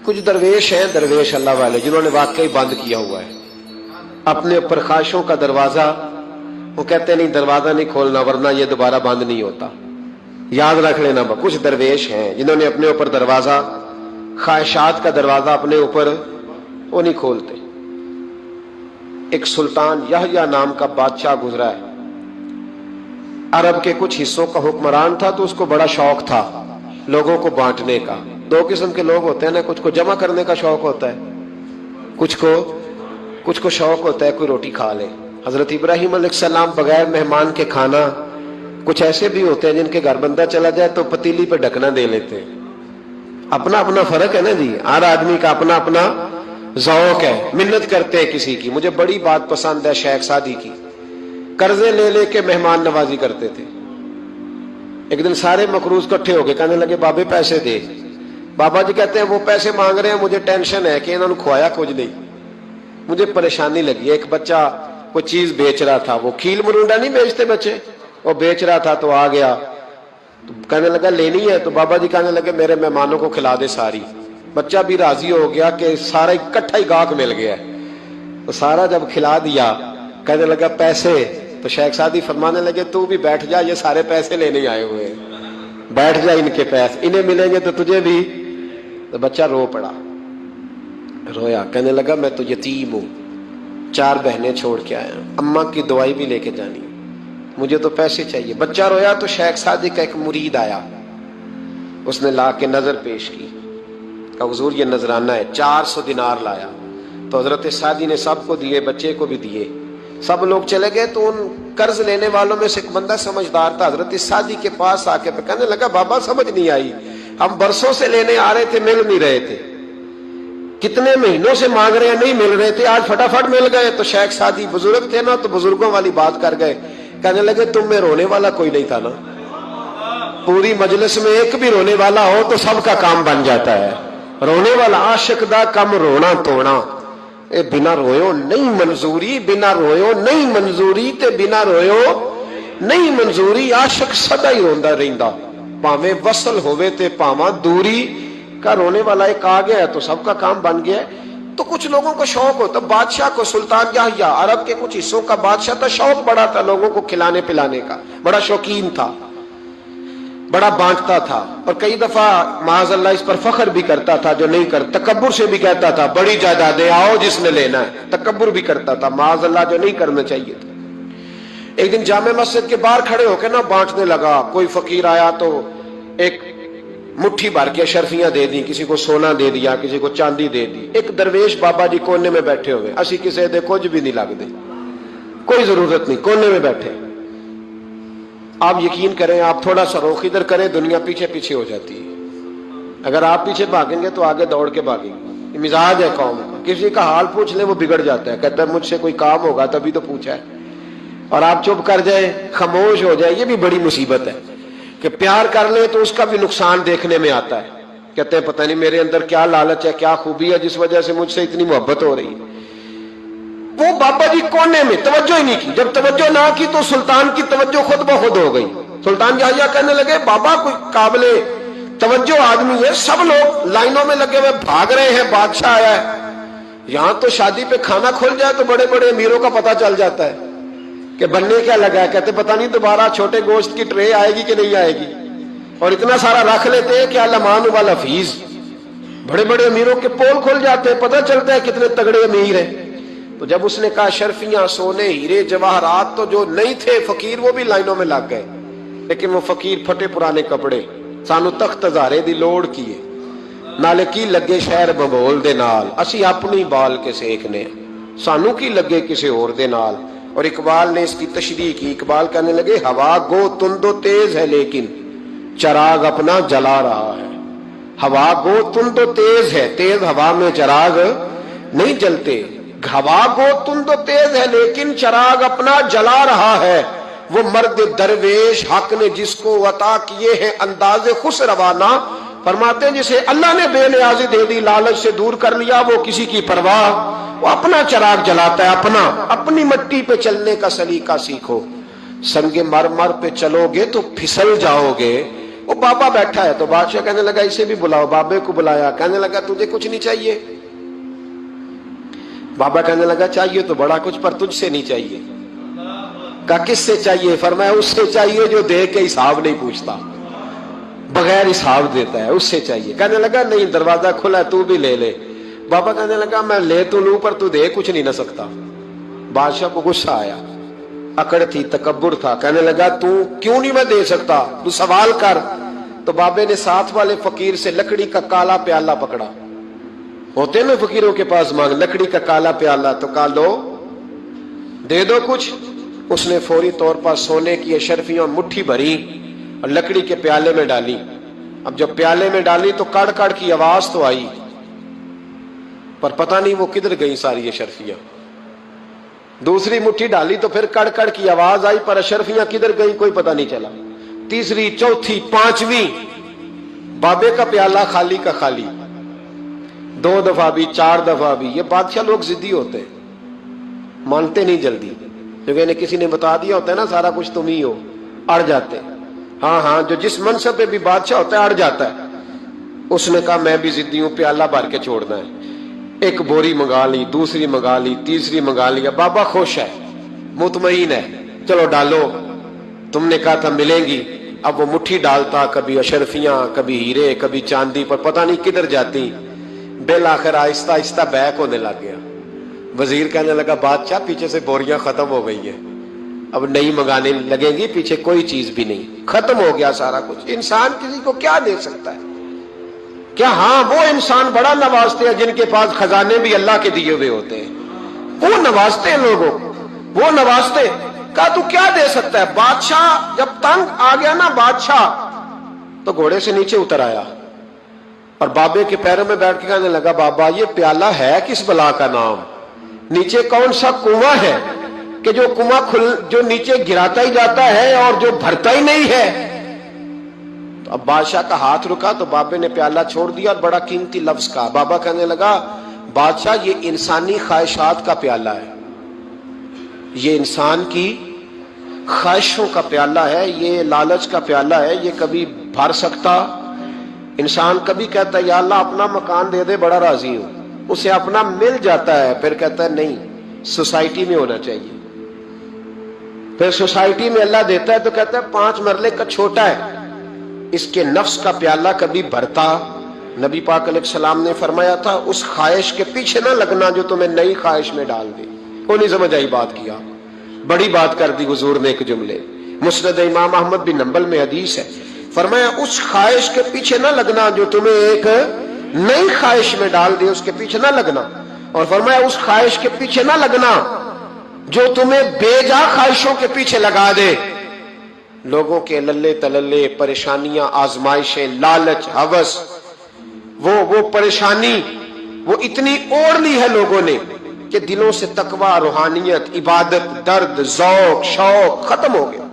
کچھ درویش ہیں، درویش اللہ والے، جنہوں نے واقعی بند کیا ہوا ہے اپنے اوپر خواہشوں کا دروازہ. وہ کہتے نہیں دروازہ نہیں کھولنا ورنہ یہ دوبارہ بند نہیں ہوتا. یاد رکھ لینا، کچھ درویش ہیں جنہوں نے اپنے اوپر دروازہ، خواہشات کا دروازہ اپنے اوپر وہ نہیں کھولتے. ایک سلطان یحییٰ نام کا بادشاہ گزرا ہے، عرب کے کچھ حصوں کا حکمران تھا، تو اس کو بڑا شوق تھا لوگوں کو بانٹنے کا. دو قسم کے لوگ ہوتے ہیں نا، کچھ کو جمع کرنے کا شوق ہوتا ہے، کچھ کو شوق ہوتا ہے کوئی روٹی کھا لے. حضرت ابراہیم علیہ السلام بغیر مہمان کے کھانا، کچھ ایسے بھی ہوتے ہیں جن کے گھر بندہ چلا جائے تو پتیلی پہ ڈھکنا دے لیتے ہیں. اپنا اپنا فرق ہے نا جی، ہر آدمی کا اپنا اپنا ذوق ہے. منت کرتے ہیں کسی کی. مجھے بڑی بات پسند ہے شیخ سعدی کی، قرضے لے لے کے مہمان نوازی کرتے تھے. ایک دن سارے مقروض کٹھے ہو گئے، کہنے لگے بابے پیسے دے. بابا جی کہتے ہیں وہ پیسے مانگ رہے ہیں، مجھے ٹینشن ہے کہ انہوں نے کھوایا کچھ نہیں، مجھے پریشانی لگی. ایک بچہ کوئی چیز بیچ رہا تھا، وہ کھیل مرونڈا نہیں بیچتے بچے، وہ بیچ رہا تھا تو آ گیا، تو کہنے لگا لینی ہے. تو بابا جی کہنے لگے میرے مہمانوں کو کھلا دے ساری. بچہ بھی راضی ہو گیا کہ سارا اکٹھا ہی گاہک مل گیا. تو سارا جب کھلا دیا کہنے لگا پیسے. تو شیخ سعدی فرمانے لگے تو بھی بیٹھ جا، یہ سارے پیسے لینے آئے ہوئے ہیں، بیٹھ جا، ان کے پیسے انہیں ملیں گے تو تجھے بھی. تو بچہ رو پڑا، رویا، کہنے لگا میں تو یتیم ہوں، 4 بہنیں چھوڑ کے آیا ہوں، اماں کی دوائی بھی لے کے جانی، مجھے تو پیسے چاہیے. بچہ رویا تو شیخ سعدی کا ایک مرید آیا، اس نے لا کے نظر پیش کی، کہا حضور یہ نذرانہ ہے. 400 دینار لایا. تو حضرت سعدی نے سب کو دیے، بچے کو بھی دیے. سب لوگ چلے گئے تو ان قرض لینے والوں میں سے ایک بندہ سمجھدار تھا، حضرت سعدی کے پاس آ کے کہنے لگا بابا سمجھ نہیں آئی، ہم برسوں سے لینے آ رہے تھے، مل نہیں رہے تھے، کتنے مہینوں سے مانگ رہے ہیں نہیں مل رہے تھے، آج فٹافٹ مل گئے. تو شیخ سعدی بزرگ تھے نا، تو بزرگوں والی بات کر گئے. کہنے لگے تم میں رونے والا کوئی نہیں تھا نا، پوری مجلس میں ایک بھی رونے والا ہو تو سب کا کام بن جاتا ہے. رونے والا عاشق دا کم رونا توڑا، اے بنا رویو نہیں منظوری، بنا رویو نہیں منظوری تے بنا رویو نہیں منظوری. عاشق سدا ہی روندا رہندا، پاویں وصل ہوئے تے پاواں دوری. کا رونے والا ایک آ گیا ہے تو سب کا کام بن گیا ہے. تو کچھ لوگوں کو شوق ہوتا، بادشاہ کو، سلطان یحییٰ عرب کے کچھ حصوں کا بادشاہ تھا، شوق بڑا تھا لوگوں کو کھلانے پلانے کا، بڑا شوقین تھا، بڑا بانٹتا تھا. اور کئی دفعہ معاذ اللہ اس پر فخر بھی کرتا تھا جو نہیں کرتا، تکبر سے بھی کہتا تھا بڑی جائیدادیں آؤ جس نے لینا ہے، تکبر بھی کرتا تھا معاذ اللہ جو نہیں کرنا چاہیے تھا. ایک دن جامع مسجد کے باہر کھڑے ہو کے نا بانٹنے لگا. کوئی فقیر آیا تو ایک مٹھی بھر کے اشرفیاں دے دی، کسی کو سونا دے دیا، کسی کو چاندی دے دی. ایک درویش بابا جی کونے میں بیٹھے ہوئے، اسی کسی دے کچھ بھی نہیں لگ دے، کوئی ضرورت نہیں، کونے میں بیٹھے. آپ یقین کریں، آپ تھوڑا سا رخ ادھر کریں، دنیا پیچھے پیچھے ہو جاتی ہے. اگر آپ پیچھے بھاگیں گے تو آگے دوڑ کے بھاگیں گے. یہ مزاج ہے قوم کا، کسی کا حال پوچھ لیں وہ بگڑ جاتا ہے، کہتا ہے مجھ سے کوئی کام ہوگا تبھی تو پوچھا ہے. اور آپ چپ کر جائیں، خاموش ہو جائے، یہ بھی بڑی مصیبت ہے. کہ پیار کر لیں تو اس کا بھی نقصان دیکھنے میں آتا ہے. کہتے ہیں پتہ نہیں میرے اندر کیا لالچ ہے، کیا خوبی ہے جس وجہ سے مجھ سے اتنی محبت ہو رہی ہے. وہ بابا جی کونے میں توجہ ہی نہیں کی. جب توجہ نہ کی تو سلطان کی توجہ خود بخود ہو گئی. سلطان یحییٰ کہنے لگے بابا کوئی قابل توجہ آدمی ہے، سب لوگ لائنوں میں لگے ہوئے بھاگ رہے ہیں، بادشاہ آیا ہے. یہاں تو شادی پہ کھانا کھل جائے تو بڑے بڑے امیروں کا پتہ چل جاتا ہے کہ بننے کیا لگا ہے. کہتے پتہ نہیں دوبارہ چھوٹے گوشت کی ٹرے آئے گی کہ نہیں آئے گی. اور اتنا سارا رکھ لیتے ہیں کہ علمان والا فیس. بڑے بڑے امیروں کے پول کھل جاتے ہیں، پتہ چلتا ہے کتنے تگڑے امیر ہیں. تو جب اس نے کہا شرفیاں، سونے، ہیرے، جواہرات، تو جو نہیں تھے فقیر وہ بھی لائنوں میں لگ گئے. لیکن وہ فقیر پھٹے پرانے کپڑے، سانو تخت ہزارے دی لوڑ کیے، نالے کی لگے شہر ببول دے نال، اسی اپنی بال کے سیکھنے، سانو کی لگے کسی اور دے نال. اور اقبال نے اس کی تشریح کی. اقبال کہنے لگے ہوا گو تند و تیز ہے لیکن چراغ اپنا جلا رہا ہے. ہوا گو تند و تیز ہے، تیز ہوا میں چراغ نہیں جلتے. ہوا گو تند و تیز ہے لیکن چراغ اپنا جلا رہا ہے. وہ مرد درویش حق نے جس کو عطا کیے ہیں انداز خوش روانہ، فرماتے ہیں جسے اللہ نے بے نیازی دے دی، لالچ سے دور کر لیا، وہ کسی کی پرواہ، وہ اپنا چراغ جلاتا ہے. اپنی مٹی پہ چلنے کا سلیقہ سیکھو. سنگ مرمر پہ چلو گے تو پھسل جاؤ گے، वो बाबा बैठा है। तो बादशाह कहने लगा इसे भी बुलाओ। बाबे को बुलाया, कहने लगा तुझे कुछ नहीं चाहिए? बाबा कहने लगा चाहिए तो बड़ा कुछ, पर तुझसे नहीं चाहिए। कहा किससे चाहिए? फरमाया उससे चाहिए जो दे के हिसाब नहीं पूछता, बगैर हिसाब देता है, उससे चाहिए। कहने लगा नहीं, दरवाजा खुला है, तू भी ले ले। बाबा कहने लगा मैं ले तो लूं, पर तू दे कुछ नहीं ना सकता। बादशाह को गुस्सा आया, अकड़ थी, तकब्बुर था। कहने लगा तू क्यों नहीं मैं दे सकता, तू सवाल कर। तो बाबे ने साथ वाले फकीर से लकड़ी का काला प्याला पकड़ा, होते ना फकीरों के पास मांग, लकड़ी का काला प्याला। तो कहा लो दे दो कुछ। उसने फौरी तौर पर सोने की अशरफियां मुट्ठी भरी और लकड़ी के प्याले में डाली। अब जब प्याले में डाली तो कड़ कड़ की आवाज तो आई, पर पता नहीं वो किधर गई सारी अशरफियां। दूसरी मुट्ठी डाली तो फिर कड़ कड़ की आवाज आई, पर अशरफियां किधर गई कोई पता नहीं चला। तीसरी, चौथी, पांचवी, बाबे का प्याला खाली का खाली। 2 दफा भी, 4 दफा भी। ये बादशाह लोग जिद्दी होते हैं, मानते नहीं जल्दी, क्योंकि इन्हें किसी ने बता दिया होता है ना सारा कुछ तुम ही हो, अड़ जाते। हाँ हाँ, जो जिस मनसब पे भी बादशाह होता है अड़ जाता है। उसने कहा मैं भी जिद्दी हूं, प्याला भर के छोड़ना है। एक बोरी मंगा ली, दूसरी मंगा ली, तीसरी मंगा लिया। बाबा खुश है, मुतमईन है, चलो डालो, तुमने कहा था मिलेंगी। अब वो मुट्ठी डालता, कभी अशरफियां, कभी हीरे, कभी चांदी, पर पता नहीं किधर जाती। बिल आखिर आहिस्ता आहिस्ता बैक होने लग गया। वजीर कहने लगा बादशाह पीछे से बोरियां खत्म हो गई हैं, अब नई मंगाने लगेंगी, पीछे कोई चीज भी नहीं, खत्म हो गया सारा कुछ। इंसान किसी को क्या दे सकता है? क्या हाँ वो इंसान बड़ा नवाजते हैं जिनके पास खजाने भी अल्लाह के दिए हुए होते हैं, वो नवाजते हैं लोगों को, वो नवाजते। कहा तू क्या दे सकता है? बादशाह जब तंग आ गया ना बादशाह, तो घोड़े से नीचे उतर आया और बाबे के पैरों में बैठ के कहने लगा बाबा ये प्याला है किस बला का नाम? नीचे कौन सा कुआं है कि जो कुआं जो नीचे गिराता ही जाता है और जो भरता ही नहीं है? तो अब बादशाह का हाथ रुका तो बाबे ने प्याला छोड़ दिया और बड़ा कीमती लफ्ज कहा। बाबा कहने लगा बादशाह ये इंसानी ख्वाहिशात का प्याला है, ये इंसान की ख्वाहिशों का प्याला है, ये लालच का प्याला है, ये कभी भर सकता। इंसान कभी कहता है या अल्लाह अपना मकान दे दे, बड़ा राजी हूं, उसे अपना मिल जाता है, फिर कहता है नहीं सोसाइटी में होना चाहिए। फिर सोसाइटी में अल्लाह देता है तो कहता है 5 मरले का छोटा है, इसके नफ्स का प्याला कभी भरता। नबी पाक अलैहिस्सलाम ने फरमाया था उस ख्वाहिश के पीछे ना लगना जो तुम्हें नई ख्वाहिश में डाल दे। वो नहीं समझ आई बात किया, बड़ी बात कर दी हुजूर ने एक जुमले। मुस्नद इमाम अहमद बिन हंबल में हदीस है, फरमाया उस ख्वाहिश के पीछे ना लगना जो तुम्हें एक नई ख्वाहिश में डाल दे, उसके पीछे ना लगना। और फरमाया उस ख्वाहिश के पीछे ना लगना जो तुम्हें बेजा ख्वाहिशों के पीछे लगा दे। लोगों के लल्ले तलल्ले, परेशानियां, आजमाइशें, लालच, हवस, वो परेशानी वो इतनी ओढ़ ली है लोगों ने कि दिलों से तकवा, रूहानियत, इबादत, दर्द, ज़ौक, शौक खत्म हो गया।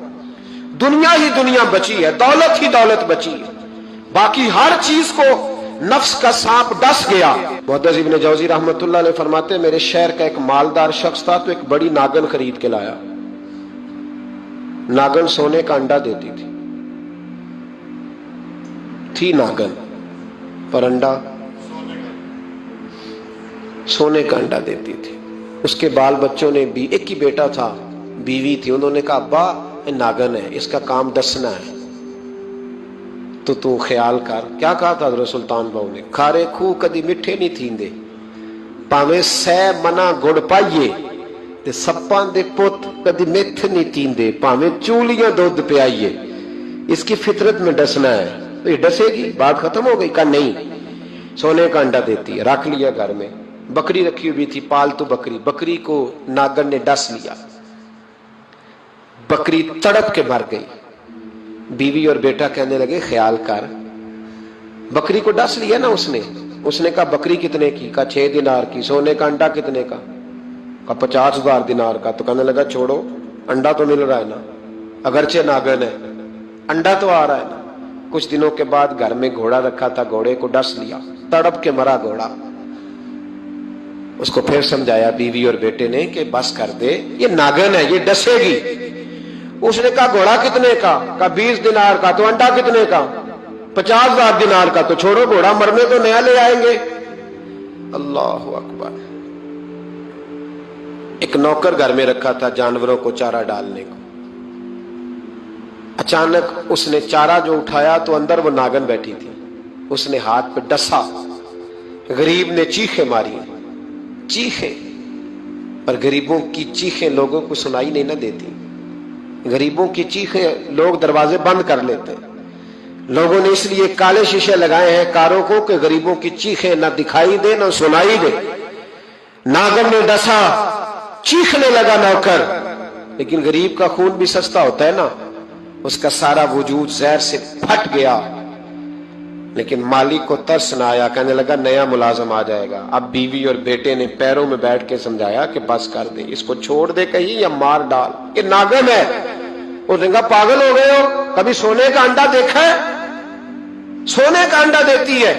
दुनिया ही दुनिया बची है, दौलत ही दौलत बची है, बाकी हर चीज को नफ्स का सांप डस गया। मुहद्दिस इब्न जौजी रहमतुल्लाह अलैह फरमाते मेरे शहर का एक मालदार शख्स था तो एक बड़ी नागन खरीद के लाया। नागन सोने का अंडा देती थी नागन, पर अंडा सोने का अंडा देती थी। उसके बाल बच्चों ने भी, एक ही बेटा था, बीवी थी, उन्होंने कहा अब्बा ये नागन है, इसका काम दसना है, तो तू ख्याल कर। क्या कहा था हज़रत सुल्तान बाहू ने? खारे खूह कदी मिठे नहीं थींदे, भावे सै मना गुड़ पाइए, ते सप्पां दे पुत कदी मिठ नहीं थींदे, भावे चूलियां दूध पियाइए, इसकी फितरत में डसना है। तो ये डसेगी, बात खत्म हो गई। का नहीं, सोने का अंडा देती है। रख लिया घर में, बकरी रखी हुई थी, पालतू बकरी, बकरी को नागन ने डस लिया, बकरी तड़प के मर गई। बीवी और बेटा कहने लगे ख्याल कर, बकरी को डस लिया ना उसने कहा बकरी कितने की? का 6 दिनार की। सोने का अंडा कितने का? का 50,000 दिनार का। तो कहने लगा छोड़ो, अंडा तो मिल रहा है ना, अगरचे नागन है, अंडा तो आ रहा है ना। कुछ दिनों के बाद घर में घोड़ा रखा था, घोड़े को डस लिया, तड़प के मरा घोड़ा। उसको फिर समझाया बीवी और बेटे ने कि बस कर दे, ये नागन है, ये डसेगी। उसने कहा घोड़ा कितने का? 20 दिनार का। तो अंडा कितने का? 50,000 दिनार का तो छोड़ो, घोड़ा मरने तो नया ले आएंगे। अल्लाह अकबर। एक नौकर घर में रखा था जानवरों को चारा डालने को। अचानक उसने चारा जो उठाया तो अंदर वो नागन बैठी थी। उसने हाथ पे डसा, गरीब ने चीखें मारी, चीखें, पर गरीबों की चीखें लोगों को सुनाई नहीं ना देती। गरीबों की चीखें लोग दरवाजे बंद कर लेते। लोगों ने इसलिए काले शीशे लगाए हैं कारों को कि गरीबों की चीखें ना दिखाई दे ना सुनाई दे। नागन ने डसा, चीखने लगा नौकर, लेकिन गरीब का खून भी सस्ता होता है ना, उसका सारा वजूद जहर से फट गया। लेकिन मालिक को तरस ना आया, कहने लगा नया मुलाजम आ जाएगा। अब बीवी और बेटे ने पैरों में बैठ के समझाया कि बस कर दे, इसको छोड़ दे कहीं या मार डाल, ये नागन है। उसने कहा पागल हो गए हो, कभी सोने का अंडा देखा है? सोने का अंडा देती है।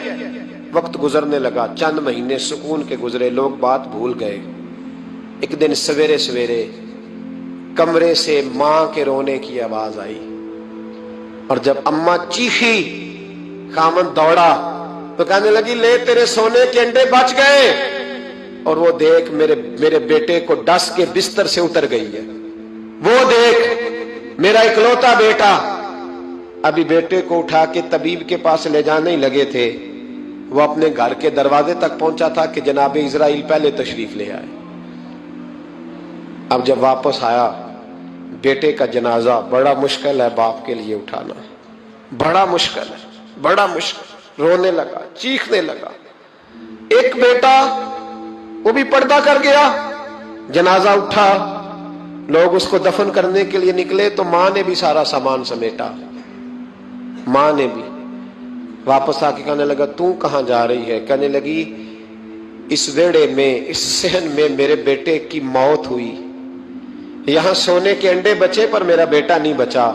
वक्त गुजरने लगा, चंद महीने सुकून के गुजरे, लोग बात भूल गए। एक दिन सवेरे सवेरे कमरे से मां के रोने की आवाज आई, और जब अम्मा चीखी खामन दौड़ा तो कहने लगी ले तेरे सोने के अंडे बच गए। और वो देख मेरे बेटे को डस के बिस्तर से उतर गई है। वो देख मेरा इकलौता बेटा। अभी बेटे को उठा के तबीब के पास ले जाने ही लगे थे, वो अपने घर के दरवाजे तक पहुंचा था कि जनाब इजराइल पहले तशरीफ ले आए। अब जब वापस आया, बेटे का जनाजा बड़ा मुश्किल है बाप के लिए उठाना, बड़ा मुश्किल है, बड़ा मुश्किल। रोने लगा, चीखने लगा। एक बेटा वो भी पर्दा कर गया। जनाजा उठा, लोग उसको दफन करने के लिए निकले तो मां ने भी सारा सामान समेटा। मां ने भी वापस आके कहने लगा तू कहां जा रही है? कहने लगी इस वेड़े में, इस सहन में मेरे बेटे की मौत हुई। यहां सोने के अंडे बचे पर मेरा बेटा नहीं बचा।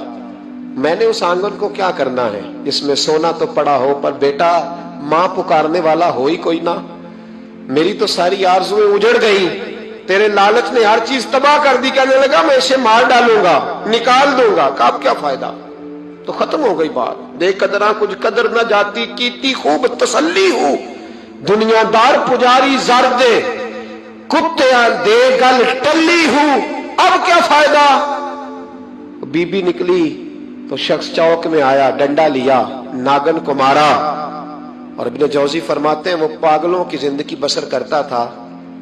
मैंने उस आंगन को क्या करना है जिसमें सोना तो पड़ा हो पर बेटा मां पुकारने वाला हो ही कोई ना। मेरी तो सारी आरज़ुएं उजड़ गई, तेरे लालच ने हर चीज तबाह कर दी। कहने लगा मैं इसे मार डालूंगा, निकाल दूंगा। अब क्या फायदा, तो खत्म हो गई बात। देख कदरा कुछ कदर न जाती, कीती खूब तसल्ली हूं, दुनियादार पुजारी जर दे, कुत्ते दे गल टल्ली हूं, अब क्या फायदा। बीबी निकली तो शख्स चौक में आया, डंडा लिया, नागन को मारा। और इब्न जौजी फरमाते हैं वो पागलों की जिंदगी बसर करता था।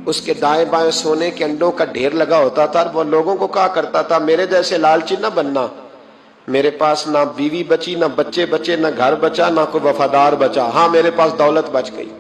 उसके दाएं बाएं सोने के अंडों का ढेर लगा होता था। वो लोगों को कहा करता था मेरे जैसे लालची न बनना, मेरे पास ना बीवी बची, ना बच्चे बचे, ना घर बचा, ना कोई वफादार बचा। हाँ मेरे पास दौलत बच गई।